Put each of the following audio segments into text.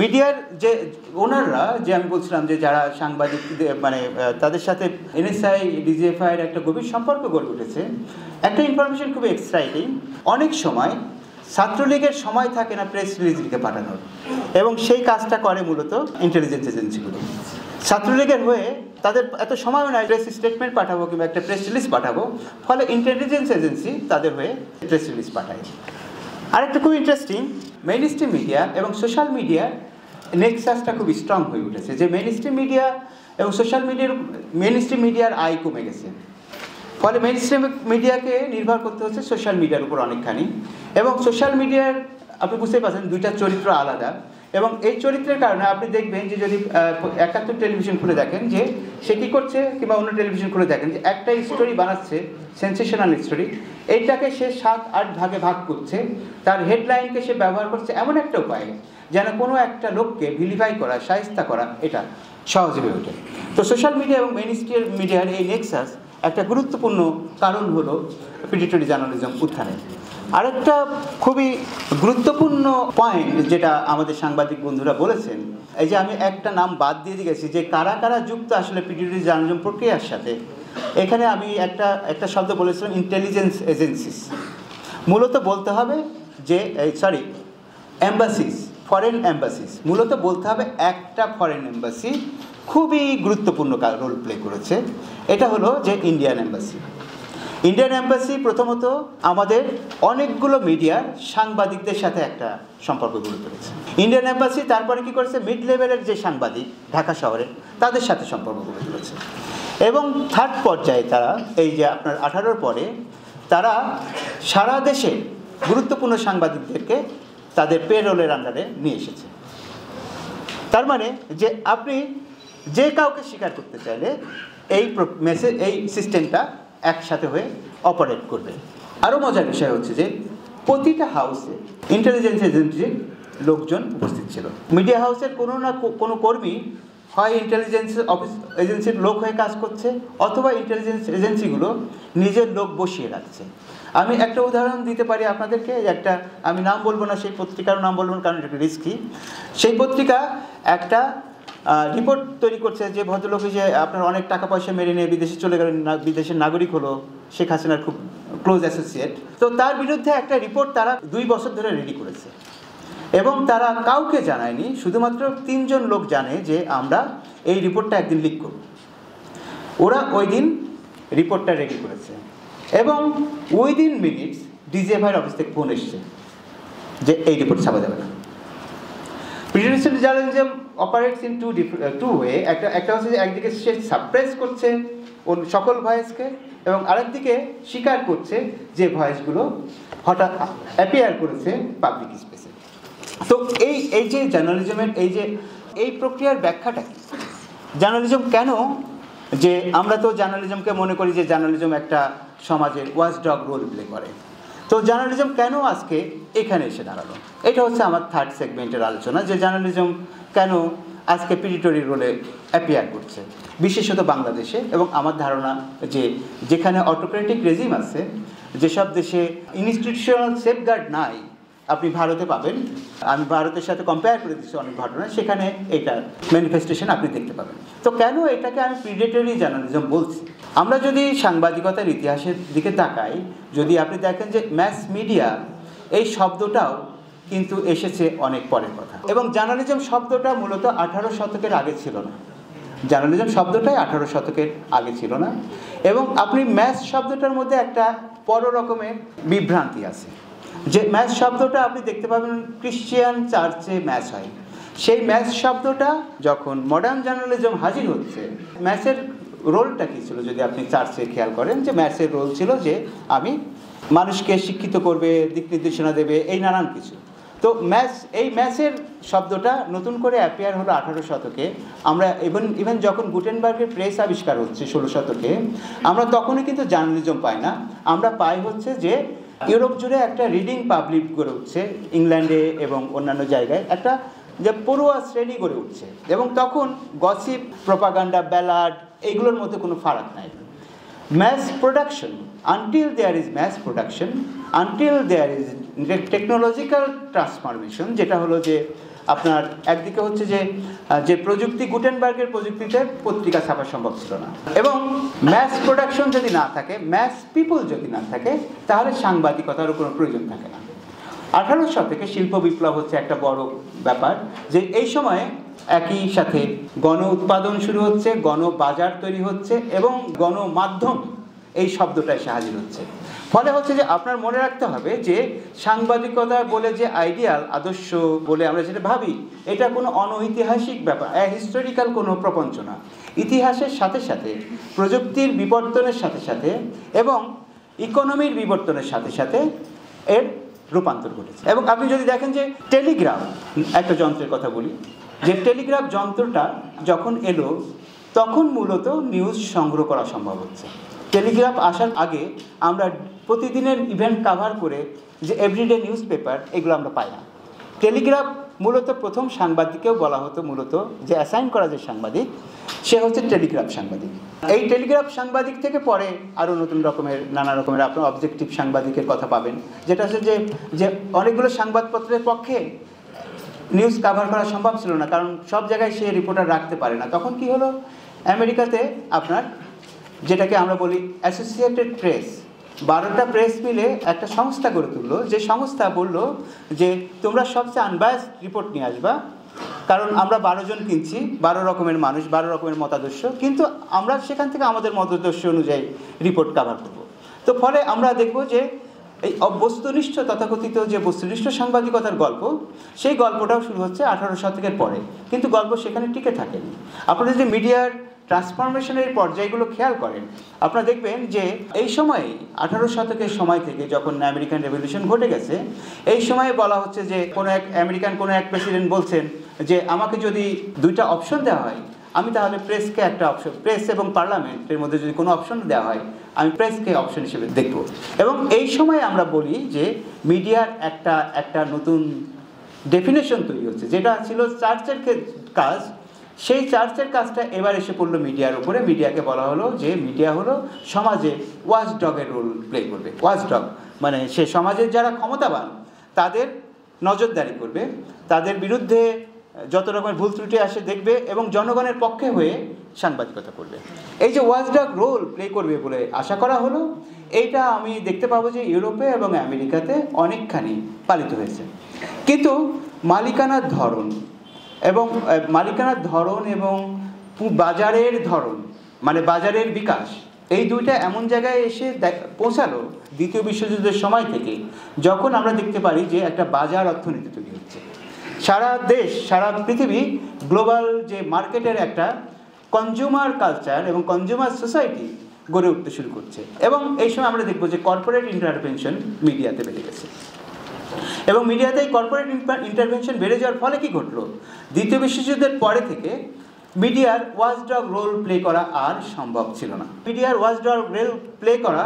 মিডিয়ার যে ওনাররা, যে আমি বলছিলাম যে যারা সাংবাদিকদের মানে তাদের সাথে এনএসআই ডিজিএফআইয়ের একটা গভীর সম্পর্ক গড়ে উঠেছে, একটা ইনফরমেশন খুবই এক্সাইটিং। অনেক সময় ছাত্রলীগের সময় থাকে না প্রেস রিলিজ লিখে পাঠানোর, এবং সেই কাজটা করে মূলত ইন্টেলিজেন্স এজেন্সিগুলো। ছাত্রলীগের হয়ে তাদের এত সময়ও নাই প্রেস স্টেটমেন্ট পাঠাবো কিংবা একটা প্রেস রিলিজ পাঠাবো, ফলে ইন্টেলিজেন্স এজেন্সি তাদের হয়ে প্রেস রিলিজ পাঠায়। আরেকটা খুব ইন্টারেস্টিং, মেইনস্ট্রিম মিডিয়া এবং সোশ্যাল মিডিয়ার নেক্সাসটা খুব স্ট্রং হয়ে উঠেছে, যে মেইনস্ট্রিম মিডিয়া এবং সোশ্যাল মিডিয়ার মেইনস্ট্রিম মিডিয়ার আয় কমে গেছে, ফলে মেইনস্ট্রিম মিডিয়াকে নির্ভর করতে হচ্ছে সোশ্যাল মিডিয়ার উপর অনেকখানি। এবং সোশ্যাল মিডিয়ার আপনি বুঝতেই পারছেন দুইটা চরিত্র আলাদা, এবং এই চরিত্রের কারণে আপনি দেখবেন যে যদি ৭১ টেলিভিশন খুলে দেখেন যে সে কী করছে, কিংবা অন্য টেলিভিশন খুলে দেখেন যে একটা স্টোরি বানাচ্ছে, সেন্সেশনাল স্টোরি, এইটাকে সে ৭-৮ ভাগে ভাগ করছে, তার হেডলাইনকে সে ব্যবহার করছে এমন একটা উপায়ে যেন কোনো একটা লোককে ভিলিফাই করা, শায়েস্তা করা এটা সহজ হয়ে ওঠে। তো সোশ্যাল মিডিয়া এবং মেইনস্ট্রিম মিডিয়ার এই নেক্সাস একটা গুরুত্বপূর্ণ কারণ হলো প্রিডেটরি জার্নালিজম উত্থানের। আরেকটা খুবই গুরুত্বপূর্ণ পয়েন্ট যেটা আমাদের সাংবাদিক বন্ধুরা বলেছেন, এই যে আমি একটা নাম বাদ দিয়ে গেছি যে কারা কারা যুক্ত আসলে প্রিডেটরি জার্নালিজম প্রক্রিয়ার সাথে। এখানে আমি একটা শব্দ বলেছিলাম, ইন্টেলিজেন্স এজেন্সিস। মূলত বলতে হবে যে এম্বাসিস, ফরেন এম্বাসিস। মূলত বলতে হবে একটা ফরেন এম্বাসি খুবই গুরুত্বপূর্ণ রোল প্লে করেছে, এটা হলো যে ইন্ডিয়ান এম্বাসি। ইন্ডিয়ান এম্বাসি প্রথমত আমাদের অনেকগুলো মিডিয়ার সাংবাদিকদের সাথে একটা সম্পর্ক গড়ে তুলেছে। ইন্ডিয়ান এম্বাসি তারপরে কি করেছে, মিড লেভেলের যে সাংবাদিক ঢাকা শহরের তাদের সাথে সম্পর্ক গড়ে তুলেছে, এবং থার্ড পর্যায়ে তারা এই যে আপনার 18 পরে তারা সারা দেশে গুরুত্বপূর্ণ সাংবাদিকদেরকে তাদের পেরোলের আন্ডারে নিয়ে এসেছে। তার মানে যে আপনি যে কাউকে স্বীকার করতে চাইলে এই সিস্টেমটা একসাথে হয়ে অপারেট করবে। আরও মজার বিষয় হচ্ছে যে প্রতিটা হাউসে ইন্টেলিজেন্স এজেন্সির লোকজন উপস্থিত ছিল। মিডিয়া হাউসের কোনো না কোনো কর্মী হয় ইন্টেলিজেন্স এজেন্সির লোক হয়ে কাজ করছে, অথবা ইন্টেলিজেন্স এজেন্সিগুলো নিজের লোক বসিয়ে রাখছে। আমি একটা উদাহরণ দিতে পারি আপনাদেরকে, একটা আমি নাম বলবো না, সেই পত্রিকার নাম বলবো না কারণ এটা রিস্কি। সেই পত্রিকা একটা রিপোর্ট তৈরি করছে যে ভদ্রলোক যে আপনার অনেক টাকা পয়সা মেরে নিয়ে বিদেশে চলে গেলেন, বিদেশের নাগরিক হলো, শেখ হাসিনার খুব ক্লোজ অ্যাসোসিয়েট। তো তার বিরুদ্ধে একটা রিপোর্ট তারা 2 বছর ধরে রেডি করেছে, এবং তারা কাউকে জানায়নি, শুধুমাত্র 3 জন লোক জানে যে আমরা এই রিপোর্টটা একদিন লিক করব। ওরা ওই দিন রিপোর্টটা রেডি করেছে, এবং উইদিন মিনিটস ডিজিএফআইয়ের অফিস থেকে ফোন এসছে যে এই রিপোর্ট ছাপা যাবে না। Predatory journalism operates in two way. একটা হচ্ছে যে একদিকে সে সাপ্রেস করছে ওর সকল ভয়েসকে, এবং আরেকদিকে স্বীকার করছে যে ভয়েসগুলো হঠাৎ অ্যাপিয়ার করেছে পাবলিক স্পেসে। তো এই যে জার্নালিজমের এই প্রক্রিয়ার ব্যাখ্যাটা কি, জার্নালিজম কেন, যে আমরা তো জার্নালিজমকে মনে করি যে জার্নালিজম একটা সমাজের ওয়াচডগ রোল প্লে করে। তো জার্নালিজম কেন আজকে এখানে এসে দাঁড়ালো, এটা হচ্ছে আমার থার্ড সেগমেন্টের আলোচনা, যে জার্নালিজম কেন আজকে প্রিডেটরি রোলে অ্যাপিয়ার করছে, বিশেষত বাংলাদেশে। এবং আমার ধারণা যে যেখানে অটোক্রেটিক রেজিম আছে, যেসব দেশে ইনস্টিটিউশনাল সেফগার্ড নাই, আপনি ভারতে পাবেন, আমি ভারতের সাথে কম্পেয়ার করে দিচ্ছি অনেক ঘটনা, সেখানে এটার ম্যানিফেস্টেশন আপনি দেখতে পাবেন। তো কেন এটাকে আমি প্রিডেটরি জার্নালিজম বলছি? আমরা যদি সাংবাদিকতার ইতিহাসের দিকে তাকাই, যদি আপনি দেখেন যে ম্যাস মিডিয়া এই শব্দটাও কিন্তু এসেছে অনেক পরের কথা, এবং জার্নালিজম শব্দটা মূলত 18 শতকের আগে ছিল না। জার্নালিজম শব্দটাই 18 শতকের আগে ছিল না, এবং আপনি ম্যাস শব্দটার মধ্যে একটা বড় রকমের বিভ্রান্তি আছে, যে ম্যাস শব্দটা আপনি দেখতে পাবেন ক্রিশ্চিয়ান চার্চে ম্যাস হয়। সেই ম্যাস শব্দটা যখন মডার্ন জার্নালিজম হাজির হচ্ছে, ম্যাসের রোলটা কী ছিল যদি আপনি চার্চে খেয়াল করেন, যে ম্যাসের রোল ছিল যে আমি মানুষকে শিক্ষিত করবে, দিক নির্দেশনা দেবে, এই নানান কিছু। তো এই ম্যাসের শব্দটা নতুন করে অ্যাপিয়ার হলো 18 শতকে। আমরা ইভেন যখন গুটেনবার্গের প্রেস আবিষ্কার হচ্ছে 16 শতকে, আমরা তখনই কিন্তু জার্নালিজম পাই না, আমরা পাই হচ্ছে যে ইউরোপ জুড়ে একটা রিডিং পাবলিক গড়ে উঠছে, ইংল্যান্ডে এবং অন্যান্য জায়গায় একটা যে পড়ুয়া শ্রেণী গড়ে উঠছে, এবং তখন গসিপ, প্রোপাগান্ডা, ব্যালাড এইগুলোর মধ্যে কোনো ফারাক নাই। Mass production, until there is mass production, until there is technological transformation, যেটা হলো যে আপনার একদিকে হচ্ছে যে প্রযুক্তি, গুটেনবার্গের প্রযুক্তিতে পত্রিকা ছাপা সম্ভব ছিল না, এবং ম্যাস প্রোডাকশন যদি না থাকে, ম্যাস পিপল যদি না থাকে, তাহলে সাংবাদিকতারও কোনো প্রয়োজন থাকে না। 1800 শতকে শিল্প বিপ্লব হচ্ছে একটা বড় ব্যাপার, যে এই সময়ে একই সাথে গণ উৎপাদন শুরু হচ্ছে, গণবাজার তৈরি হচ্ছে, এবং গণমাধ্যম এই শব্দটা এসে হাজির হচ্ছে। ফলে হচ্ছে যে আপনার মনে রাখতে হবে যে সাংবাদিকতা বলে যে আইডিয়াল, আদর্শ বলে আমরা যেটা ভাবি, এটা কোনো অনৈতিহাসিক ব্যাপার, হিস্টোরিক্যাল কোনো প্রপঞ্চ না। ইতিহাসের সাথে সাথে, প্রযুক্তির বিবর্তনের সাথে সাথে এবং ইকোনমির বিবর্তনের সাথে সাথে এর রূপান্তর ঘটেছে। এবং আপনি যদি দেখেন যে টেলিগ্রাফ একটা যন্ত্রের কথা বলি, যে টেলিগ্রাফ যন্ত্রটা যখন এলো তখন মূলত নিউজ সংগ্রহ করা সম্ভব হচ্ছে। টেলিগ্রাফ আসার আগে আমরা প্রতিদিনের ইভেন্ট কাভার করে যে এভরিডে নিউজ পেপার, এগুলো আমরা পাই না। টেলিগ্রাফ মূলত প্রথম সাংবাদিককেও বলা হতো, মূলত যে অ্যাসাইন করা যে সাংবাদিক, সে হচ্ছে টেলিগ্রাফ সাংবাদিক। এই টেলিগ্রাফ সাংবাদিক থেকে পরে আরও নতুন রকমের, নানা রকমের আপনার অবজেক্টিভ সাংবাদিকের কথা পাবেন, যেটা হচ্ছে যে অনেকগুলো সংবাদপত্রের পক্ষে নিউজ কাভার করা সম্ভব ছিল না, কারণ সব জায়গায় সে রিপোর্টার রাখতে পারে না। তখন কি হলো, আমেরিকাতে আপনার যেটাকে আমরা বলি অ্যাসোসিয়েটেড প্রেস, 12টা প্রেস মিলে একটা সংস্থা গড়ে তুললো, যে সংস্থা বলল যে তোমরা সবচেয়ে আনবায়াস রিপোর্ট নিয়ে আসবা, কারণ আমরা 12 জন কিনছি, 12 রকমের মানুষ, 12 রকমের মতাদর্শ, কিন্তু আমরা সেখান থেকে আমাদের মতাদর্শ অনুযায়ী রিপোর্ট কাভার করব। তো ফলে আমরা দেখব যে এই বস্তুনিষ্ঠ, তথাকথিত যে বস্তুনিষ্ঠ সাংবাদিকতার গল্প, সেই গল্পটাও শুরু হচ্ছে 18 শতকের পরে, কিন্তু গল্প সেখানে টিকে থাকেনি। আপনারা যদি মিডিয়ার ট্রান্সফরমেশনের পর্যায়গুলো খেয়াল করেন, আপনারা দেখবেন যে এই সময়ে 18 শতকের সময় থেকে যখন আমেরিকান রেভলিউশন ঘটে গেছে, এই সময়ে বলা হচ্ছে যে কোনো এক আমেরিকান কোনো এক প্রেসিডেন্ট বলছেন যে আমাকে যদি 2টা অপশন দেওয়া হয়, আমি তাহলে প্রেসকে একটা অপশন, প্রেস এবং পার্লামেন্টের মধ্যে যদি কোনো অপশন দেওয়া হয়, আমি প্রেসকে অপশন হিসেবে দেখব। এবং এই সময় আমরা বলি যে মিডিয়ার একটা নতুন ডেফিনেশন তৈরি হচ্ছে, যেটা ছিল চার্চের কাজ, সেই চার্চের কাজটা এবার এসে পড়লো মিডিয়ার উপরে। মিডিয়াকে বলা হলো যে মিডিয়া হলো সমাজে ওয়াচডগের রোল প্লে করবে। ওয়াচডগ মানে সে সমাজের যারা ক্ষমতাবান তাদের নজরদারি করবে, তাদের বিরুদ্ধে যত রকমের ভুল ত্রুটি আসে দেখবে, এবং জনগণের পক্ষে হয়ে সাংবাদিকতা করবে। এই যে ওয়াচডগ রোল প্লে করবে বলে আশা করা হলো, এইটা আমি দেখতে পাবো যে ইউরোপে এবং আমেরিকাতে অনেকখানি পালিত হয়েছে। কিন্তু মালিকানার ধরন এবং বাজারের ধরন, মানে বাজারের বিকাশ, এই দুইটা এমন জায়গায় এসে পৌঁছালো দ্বিতীয় বিশ্বযুদ্ধের সময় থেকে, যখন আমরা দেখতে পারি যে একটা বাজার অর্থনীতি তৈরি হচ্ছে। সারা দেশ, সারা পৃথিবী গ্লোবাল যে মার্কেটের একটা কনজিউমার কালচার এবং কনজিউমার সোসাইটি গড়ে উঠতে শুরু করছে। এবং এই সময় আমরা দেখব যে কর্পোরেট ইন্টারভেনশন মিডিয়াতে বেড়ে গেছে, এবং মিডিয়াতে এই কর্পোরেট ইন্টারভেনশন বেড়ে যাওয়ার ফলে কি ঘটলো, দ্বিতীয় বিশ্বযুদ্ধের পরে থেকে মিডিয়ার ওয়াচডগ রোল প্লে করা আর সম্ভব ছিল না। মিডিয়ার ওয়াচডগ রোল প্লে করা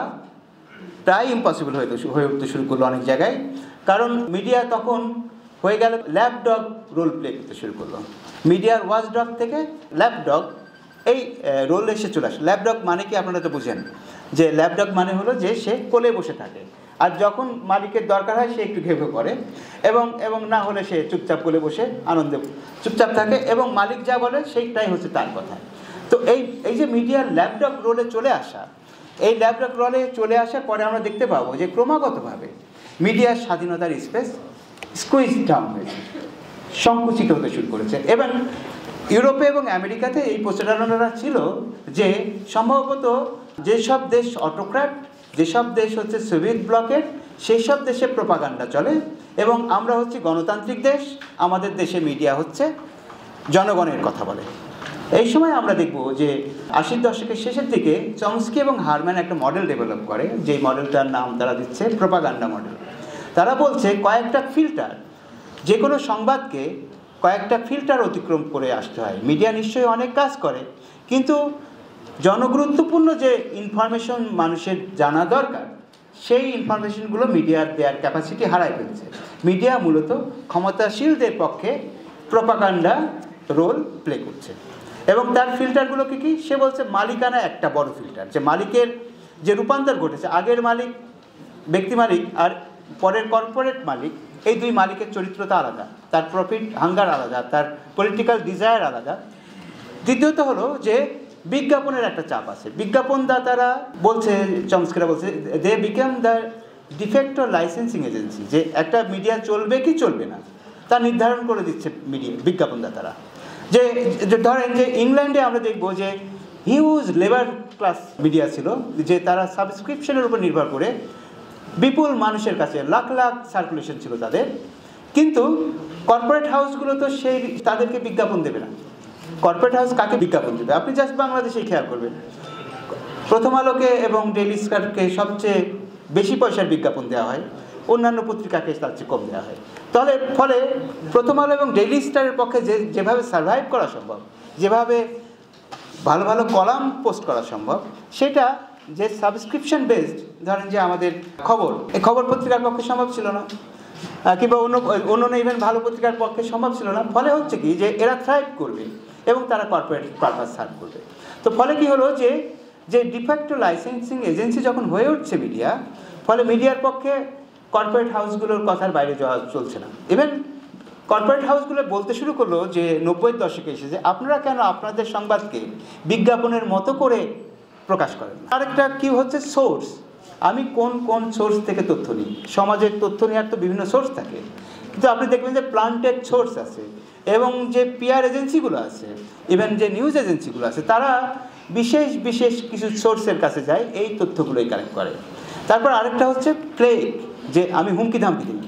প্রায় ইম্পসিবল হয়ে উঠতে শুরু করলো অনেক জায়গায়, কারণ মিডিয়া তখন হয়ে গেল ল্যাপডগ রোল প্লে করতে শুরু করলো। মিডিয়ার ওয়াচডগ থেকে ল্যাপডগ এই রোল এসে চলে আসে। ল্যাপডগ মানে কি আপনারা তো বুঝেন, যে ল্যাপডগ মানে হলো যে সে কোলে বসে থাকে, আর যখন মালিকের দরকার হয় সে একটু ঘেঘে করে, এবং না হলে সে চুপচাপ কোলে বসে আনন্দে চুপচাপ থাকে, এবং মালিক যা বলে সেইটাই হচ্ছে তার কথা। তো এই যে মিডিয়ার ল্যাপডগ রোলে চলে আসা, এই ল্যাপডগ রোলে চলে আসার পরে আমরা দেখতে পাবো যে ক্রমাগতভাবে মিডিয়ার স্বাধীনতার স্পেস স্কুইজ ডাউন হয়েছে, সংকুচিত হতে শুরু করেছে। এবং ইউরোপে এবং আমেরিকাতে এই প্রচারণাটা ছিল যে সম্ভবত যেসব দেশ অটোক্র্যাট, যেসব দেশ হচ্ছে সোভিয়েত ব্লকের, সেই সব দেশে প্রোপাগান্ডা চলে, এবং আমরা হচ্ছে গণতান্ত্রিক দেশ, আমাদের দেশে মিডিয়া হচ্ছে জনগণের কথা বলে। এই সময় আমরা দেখব যে 80 দশকের শেষের দিকে চমস্কি এবং হারম্যান একটা মডেল ডেভেলপ করে, যেই মডেলটার নাম তারা দিচ্ছে প্রোপাগান্ডা মডেল। তারা বলছে কয়েকটা ফিল্টার, যে কোনো সংবাদকে কয়েকটা ফিল্টার অতিক্রম করে আসতে হয়। মিডিয়া নিশ্চয়ই অনেক কাজ করে, কিন্তু জনগুরুত্বপূর্ণ যে ইনফরমেশন মানুষের জানা দরকার, সেই ইনফরমেশনগুলো মিডিয়ার দেওয়ার ক্যাপাসিটি হারায় ফেলছে। মিডিয়া মূলত ক্ষমতাশীলদের পক্ষে প্রোপাগান্ডা রোল প্লে করছে, এবং তার ফিল্টারগুলো কী? সে বলছে মালিকানা একটা বড় ফিল্টার, যে মালিকের যে রূপান্তর ঘটেছে, আগের মালিক ব্যক্তি মালিক আর পরের কর্পোরেট মালিক, এই দুই মালিকের চরিত্রতা আলাদা, তার প্রফিট হাঙ্গার আলাদা, তার পলিটিক্যাল ডিজায়ার আলাদা। দ্বিতীয়ত হলো যে বিজ্ঞাপনের একটা চাপ আছে। বিজ্ঞাপনদাতারা বলছে, চমস্কিরা বলছে, they become the de facto licensing agency, যে একটা মিডিয়া চলবে কি চলবে না তা নির্ধারণ করে দিচ্ছে বিজ্ঞাপনদাতারা। যে ধরেন যে ইংল্যান্ডে আমরা দেখবো যে হিউজ লেবার ক্লাস মিডিয়া ছিল, যে তারা সাবস্ক্রিপশনের উপর নির্ভর করে বিপুল মানুষের কাছে লাখ লাখ সার্কুলেশন ছিল তাদের, কিন্তু কর্পোরেট হাউসগুলো তো সেই তাদেরকে বিজ্ঞাপন দেবে না। কর্পোরেট হাউস কাকে বিজ্ঞাপন দেবে? আপনি জাস্ট বাংলাদেশেই খেয়াল করবেন, প্রথম আলোকে এবং ডেইলি স্টারকে সবচেয়ে বেশি পয়সার বিজ্ঞাপন দেওয়া হয়, অন্যান্য পত্রিকাকে তার চেয়ে কম দেওয়া হয়। তাহলে ফলে প্রথম আলো এবং ডেইলি স্টারের পক্ষে যেভাবে সার্ভাইভ করা সম্ভব, যেভাবে ভালো ভালো কলাম পোস্ট করা সম্ভব, সেটা যে সাবস্ক্রিপশন বেসড, ধরেন যে আমাদের খবর, এই খবর পত্রিকার পক্ষে সম্ভব ছিল না, কিংবা অন্য ইভেন ভালো পত্রিকার পক্ষে সম্ভব ছিল না। ফলে হচ্ছে কি যে এরা থ্রাইভ করবে এবং তারা কর্পোরেট পারপাস সার্ভ করবে। তো ফলে কি হলো যে ডিফ্যাক্টো লাইসেন্সিং এজেন্সি যখন হয়ে উঠছে মিডিয়া, ফলে মিডিয়ার পক্ষে কর্পোরেট হাউসগুলোর কথার বাইরে যাওয়া চলছে না। ইভেন কর্পোরেট হাউসগুলো বলতে শুরু করলো যে 90-এর দশকে এসে যে আপনারা কেন আপনাদের সংবাদকে বিজ্ঞাপনের মতো করে প্রকাশ করেন। আরেকটা কি হচ্ছে, সোর্স। আমি কোন কোন সোর্স থেকে তথ্য নিই। সমাজের তথ্য নেওয়ার তো বিভিন্ন সোর্স থাকে, কিন্তু আপনি দেখবেন যে প্লান্টেড সোর্স আছে এবং যে পিআর এজেন্সিগুলো আছে, ইভেন যে নিউজ এজেন্সিগুলো আছে, তারা বিশেষ বিশেষ কিছু সোর্সের কাছে যায়, এই তথ্যগুলোই কালেক্ট করে। তারপর আরেকটা হচ্ছে প্লেগ, যে আমি হুমকি ধামকি দিই।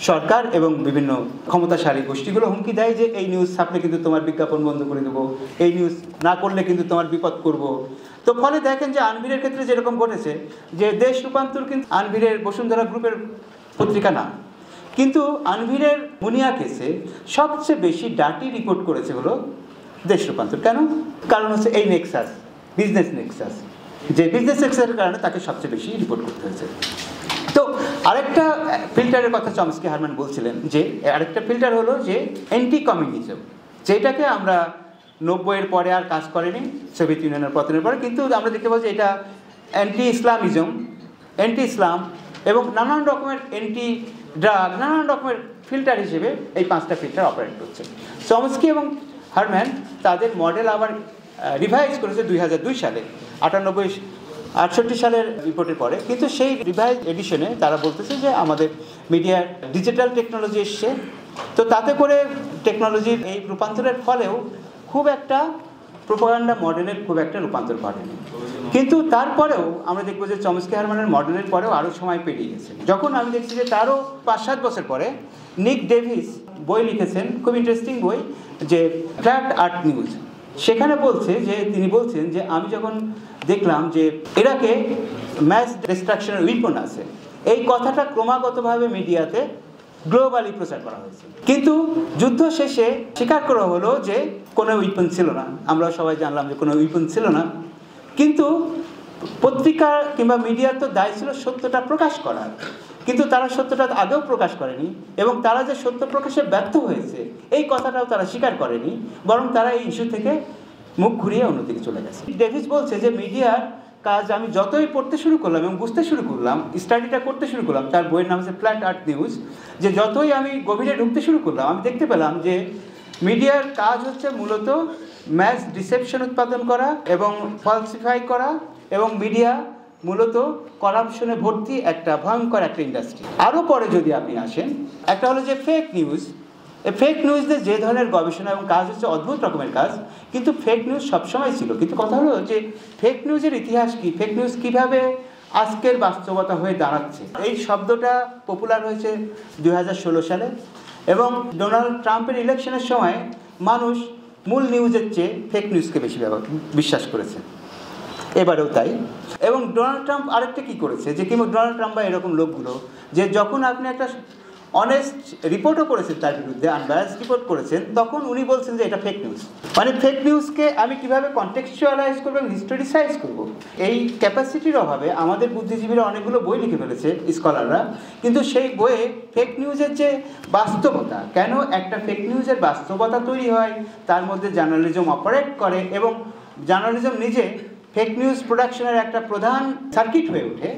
সরকার এবং বিভিন্ন ক্ষমতাশালী গোষ্ঠীগুলো হুমকি দেয় যে এই নিউজ ছাপলে কিন্তু তোমার বিজ্ঞাপন বন্ধ করে দেবো, এই নিউজ না করলে কিন্তু তোমার বিপদ করব। তো ফলে দেখেন যে আনভিরের ক্ষেত্রে যেরকম ঘটেছে, যে দেশ রূপান্তর কিন্তু আনভিরের বসুন্ধরা গ্রুপের পত্রিকা না, কিন্তু আনভিরের মুনিয়া কেসে সবচেয়ে বেশি ডাটি রিপোর্ট করেছে হলো দেশ রূপান্তর। কেন? কারণ হচ্ছে এই নেক্সাস, বিজনেস নেক্সাস, যে বিজনেস নেক্সাসের কারণে তাকে সবচেয়ে বেশি রিপোর্ট করতে হয়েছে। তো আরেকটা ফিল্টারের কথা চমস্কি হারম্যান বলছিলেন, যে আরেকটা ফিল্টার হলো যে অ্যান্টি কমিউনিজম, যেটাকে আমরা 90-এর পরে আর কাজ করেনি, সোভিয়েত ইউনিয়নের পতনের পরে, কিন্তু আমরা দেখতে পাচ্ছি এটা অ্যান্টি ইসলামিজম, অ্যান্টি ইসলাম এবং নানান রকমের অ্যান্টি ড্রাগ, নানান রকমের ফিল্টার হিসেবে এই 5টা ফিল্টার অপারেট করছে। চমস্কি এবং হারম্যান তাদের মডেল আবার রিভাইজ করেছে 2002 সালে, 68 সালের রিপোর্টের পরে। কিন্তু সেই রিভাইজ এডিশনে তারা বলতেছে যে আমাদের মিডিয়ার ডিজিটাল টেকনোলজি এসছে, তো তাতে করে টেকনোলজির এই রূপান্তরের ফলেও খুব একটা প্রোপাগান্ডা মডেলের খুব একটা রূপান্তর ঘটেনি। কিন্তু তারপরেও আমরা দেখবো যে চমস্কি হারম্যানের মডেলের পরেও আরও সময় পেরিয়ে গেছে। যখন আমি দেখছি যে তারও 5-7 বছর পরে নিক ডেভিস বই লিখেছেন, খুব ইন্টারেস্টিং বই, যে ফ্ল্যাট আর্ট নিউজ। সেখানে বলছে যে তিনি বলছেন যে আমি যখন দেখলাম যে ইরাকে ম্যাস ডিস্ট্রাকশনের উইপন আছে, এই কথাটা ক্রমাগতভাবে মিডিয়াতে গ্লোবালি প্রচার করা হয়েছে, কিন্তু যুদ্ধ শেষে স্বীকার করা হলো যে কোনো উইপন ছিল না। আমরা সবাই জানলাম যে কোনো উইপন ছিল না, কিন্তু পত্রিকা কিংবা মিডিয়ার তো দায় ছিল সত্যটা প্রকাশ করার, কিন্তু তারা সত্যটা আগেও প্রকাশ করেনি এবং তারা যে সত্য প্রকাশে ব্যর্থ হয়েছে এই কথাটাও তারা স্বীকার করেনি, বরং তারা এই ইস্যু থেকে মুখ ঘুরিয়ে অন্যদিকে চলে গেছে। ডেভিস বলছে যে মিডিয়ার কাজ আমি যতই পড়তে শুরু করলাম এবং বুঝতে শুরু করলাম, স্টাডিটা করতে শুরু করলাম, তার বইয়ের নাম হচ্ছে ফ্ল্যাট আর্ট নিউজ, যে যতই আমি গভীরে ঢুকতে শুরু করলাম আমি দেখতে পেলাম যে মিডিয়ার কাজ হচ্ছে মূলত ম্যাস ডিসেপশন উৎপাদন করা এবং ফলসিফাই করা, এবং মিডিয়া মূলত করাপশনে ভর্তি একটা ভয়ঙ্কর একটা ইন্ডাস্ট্রি। আরও পরে যদি আপনি আসেন, একটা হলো যে ফেক নিউজ। এই ফেক নিউজদের যে ধরনের গবেষণা এবং কাজ হচ্ছে অদ্ভুত রকমের কাজ, কিন্তু ফেক নিউজ সবসময় ছিল। কিন্তু কথা হলো যে ফেক নিউজের ইতিহাস কি, ফেক নিউজ কীভাবে আজকের বাস্তবতা হয়ে দাঁড়াচ্ছে। এই শব্দটা পপুলার হয়েছে 2016 সালে, এবং ডোনাল্ড ট্রাম্পের ইলেকশনের সময় মানুষ মূল নিউজের চেয়ে ফেক নিউজকে বেশি বিশ্বাস করেছে, এবারেও তাই। এবং ডোনাল্ড ট্রাম্প আরেকটা কী করেছে, যে কিংবা ডোনাল্ড ট্রাম্প বা এরকম লোকগুলো, যে যখন আপনি একটা অনেস্ট রিপোর্টও করেছেন তার বিরুদ্ধে, আনবায়াসড রিপোর্ট করেছেন, তখন উনি বলছেন যে এটা ফেক নিউজ। মানে ফেক নিউজকে আমি কীভাবে কনটেক্সচুয়ালাইজ করবো এবং হিস্টোরিসাইজ করবো, এই ক্যাপাসিটির অভাবে আমাদের বুদ্ধিজীবীরা অনেকগুলো বই লিখে ফেলেছে, স্কলাররা, কিন্তু সেই বইয়ে ফেক নিউজের যে বাস্তবতা, কেন একটা ফেক নিউজের বাস্তবতা তৈরি হয়, তার মধ্যে জার্নালিজম অপারেট করে এবং জার্নালিজম নিজে ফেক নিউজ প্রোডাকশনের একটা প্রধান সার্কিট হয়ে ওঠে,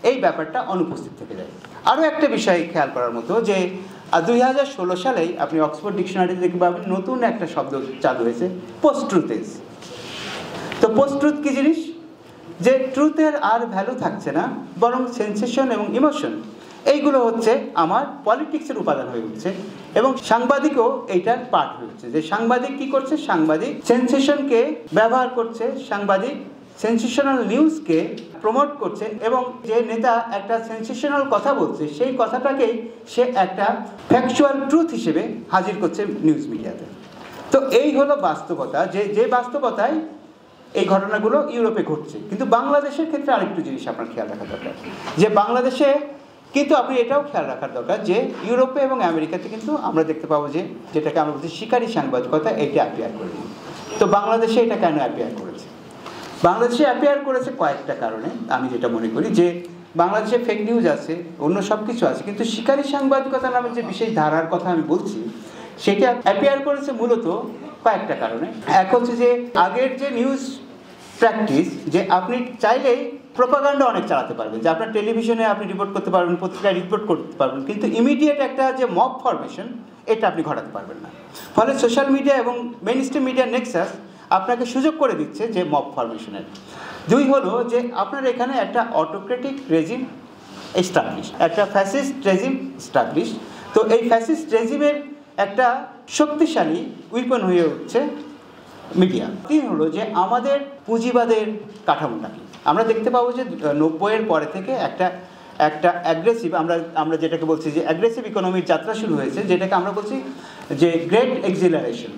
এই ব্যাপারটা অনুপস্থিত থেকে যায়। আরও একটা বিষয় খেয়াল করার মতো, যে আর 2016 সালেই আপনি অক্সফোর্ড ডিকশনারি দেখতে পাবেন নতুন একটা শব্দ চালু হয়েছে, পোস্ট ট্রুথেস। তো পোস্ট ট্রুথ কী জিনিস? যে ট্রুথের আর ভ্যালু থাকছে না, বরং সেন্সেশন এবং ইমোশন এইগুলো হচ্ছে আমার পলিটিক্সের উপাদান হয়ে উঠছে, এবং সাংবাদিকও এইটার পার্ট হয়ে উঠছে। যে সাংবাদিক কি করছে? সাংবাদিক সেন্সেশনকে ব্যবহার করছে, সাংবাদিক সেন্সেশনাল নিউজকে প্রমোট করছে, এবং যে নেতা একটা সেন্সেশনাল কথা বলছে সেই কথাটাকেই সে একটা ফ্যাকচুয়াল ট্রুথ হিসেবে হাজির করছে নিউজ মিডিয়াতে। তো এই হলো বাস্তবতা, যে বাস্তবতায় এই ঘটনাগুলো ইউরোপে ঘটছে। কিন্তু বাংলাদেশের ক্ষেত্রে আরেকটু জিনিস আপনার খেয়াল রাখা দরকার, যে বাংলাদেশে কিন্তু আপনি এটাও খেয়াল রাখার দরকার যে ইউরোপে এবং আমেরিকাতে কিন্তু আমরা দেখতে পাবো যে যেটাকে আমরা বলছি শিকারী সাংবাদিকতা, এটা অ্যাপিয়ার করেনি। তো বাংলাদেশে এটা কেন অ্যাপিয়ার করেছে? বাংলাদেশে অ্যাপিয়ার করেছে কয়েকটা কারণে। আমি যেটা মনে করি যে বাংলাদেশে ফেক নিউজ আছে, অন্য সব কিছু আছে, কিন্তু শিকারী সাংবাদিকতা নামে যে বিশেষ ধারার কথা আমি বলছি সেটা অ্যাপিয়ার করেছে মূলত কয়েকটা কারণে। এক হচ্ছে যে আগের যে নিউজ প্র্যাকটিস, যে আপনি চাইলেই প্রোপাগান্ডা অনেক চালাতে পারবেন, যে আপনার টেলিভিশনে আপনি রিপোর্ট করতে পারবেন, পত্রিকায় রিপোর্ট করতে পারবেন, কিন্তু ইমিডিয়েট একটা যে মব ফরমেশন এটা আপনি ঘটাতে পারবেন না। ফলে সোশ্যাল মিডিয়া এবং মেইন স্ট্রিম মিডিয়া নেক্সাস আপনাকে সুযোগ করে দিচ্ছে যে মব ফরমেশনের। দুই হলো যে আপনার এখানে একটা অটোক্রেটিক রেজিম এস্টাবলিশ, একটা ফ্যাসিস্ট রেজিম এস্টাবলিশ। তো এই ফ্যাসিস্ট রেজিমের একটা শক্তিশালী উইপন হয়ে উঠছে মিডিয়া। তিন হলো যে আমাদের পুঁজিবাদের কাঠামোটা কি, আমরা দেখতে পাবো যে 90-এর পরে থেকে একটা অ্যাগ্রেসিভ, আমরা যেটাকে বলছি যে অ্যাগ্রেসিভ ইকোনমির যাত্রা শুরু হয়েছে, যেটাকে আমরা বলছি যে গ্রেট এক্সিলারেশন।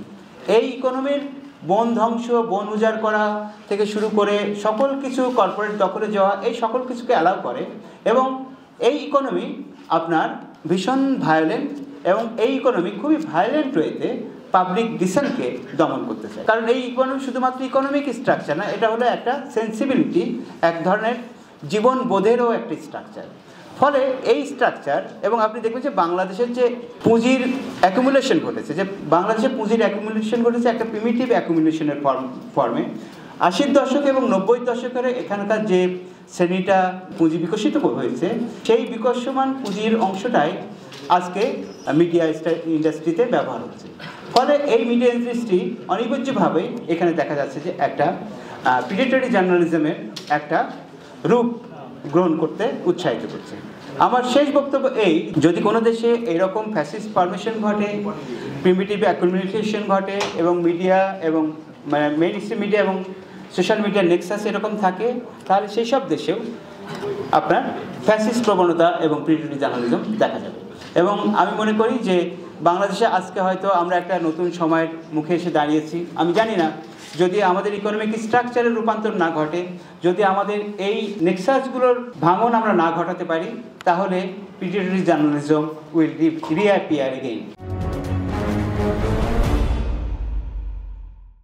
এই ইকোনমির বন ধ্বংস, বন উজাড় করা থেকে শুরু করে সকল কিছু কর্পোরেট দখলে যাওয়া, এই সকল কিছুকে অ্যালাউ করে, এবং এই ইকোনমি আপনার ভীষণ ভায়োলেন্ট, এবং এই ইকোনমি খুবই ভায়োলেন্ট ওয়েতে পাবলিক ডিসেন্টকে দমন করতে চায়। কারণ এই ইকোনমি শুধুমাত্র ইকোনমিক স্ট্রাকচার না, এটা হলো একটা সেন্সিবিলিটি, এক ধরনের জীবন বোধেরও একটা স্ট্রাকচার। ফলে এই স্ট্রাকচার, এবং আপনি দেখবেন যে বাংলাদেশের যে পুঁজির অ্যাকুমুলেশন ঘটেছে, যে বাংলাদেশের পুঁজির অ্যাকুমুলেশন ঘটেছে একটা প্রিমিটিভ অ্যাকুমুলেশনের ফর্মে। 80-র দশক এবং 90-র দশকের এখানকার যে শ্রেণীটা পুঁজি বিকশিত হয়েছে, সেই বিকশমান পুঁজির অংশটাই আজকে মিডিয়া ইন্ডাস্ট্রিতে ব্যবহার হচ্ছে। ফলে এই মিডিয়া ইন্ডাস্ট্রি অনিবার্যভাবে এখানে দেখা যাচ্ছে যে একটা প্রিডেটরি জার্নালিজমের একটা রূপ গ্রহণ করতে উৎসাহিত করছে। আমার শেষ বক্তব্য এই, যদি কোনো দেশে এরকম ফ্যাসিস্ট ফরমেশন ঘটে, প্রিমিটিভ অ্যাকুমুলেশন ঘটে, এবং মিডিয়া এবং মেইন স্ট্রিম মিডিয়া এবং সোশ্যাল মিডিয়া নেক্সাস এরকম থাকে, তাহলে সেই সব দেশেও আপনার ফ্যাসিস্ট প্রবণতা এবং প্রিডেটরি জার্নালিজম দেখা যাবে। এবং আমি মনে করি যে বাংলাদেশে আজকে হয়তো আমরা একটা নতুন সময়ের মুখে এসে দাঁড়িয়েছি। আমি জানি না, যদি আমাদের ইকোনমিক স্ট্রাকচারের রূপান্তর না ঘটে, যদি আমাদের এই নেক্সাসগুলোর ভাঙন আমরা না ঘটাতে পারি, তাহলে প্রিডেটরি জার্নালিজম উইল রিঅ্যাপিয়ার এগেইন।